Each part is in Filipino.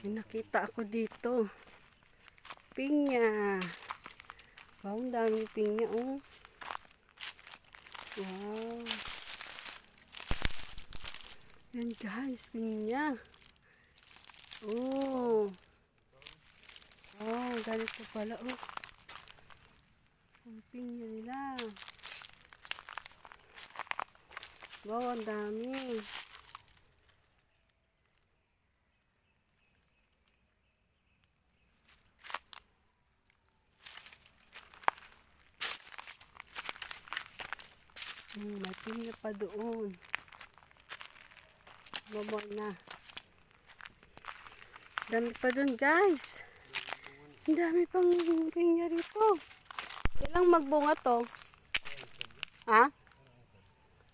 May nakita ako dito. Pinya. Wow, ang daming pinya, oh. Wow. Yan guys, pinya. Oh. Oh, ganito pala, oh. Ang pinya nila. Wow, ang dami. May pinya pa doon. Baba na. Dami pa doon, guys. Ang dami pang pinya rito. Ilang magbunga to? Ha?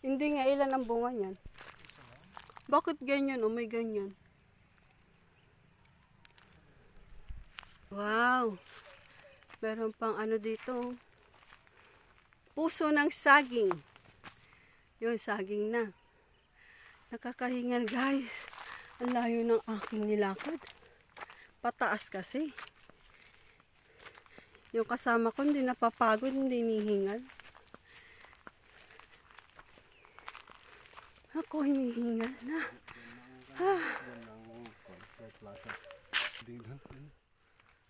Hindi nga, ilan ang bunga niyan? Bakit ganyan? Oh, may ganyan. Wow. Meron pang ano dito. Puso ng saging. Yun, saging na. Nakakahingan, guys. Ang layo ng aking nilakad. Pataas kasi. Yung kasama ko hindi napapagod, hindi hinihingal. Ako hinihingal na.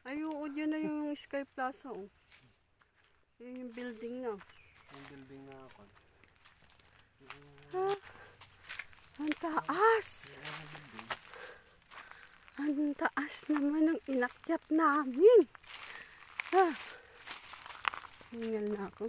Ay, oo, dyan na yung Sky Plaza, oh. Yun yung building na. Yung building na ako. Ang taas! Ang taas naman ng inakyat namin. Hingal na ako.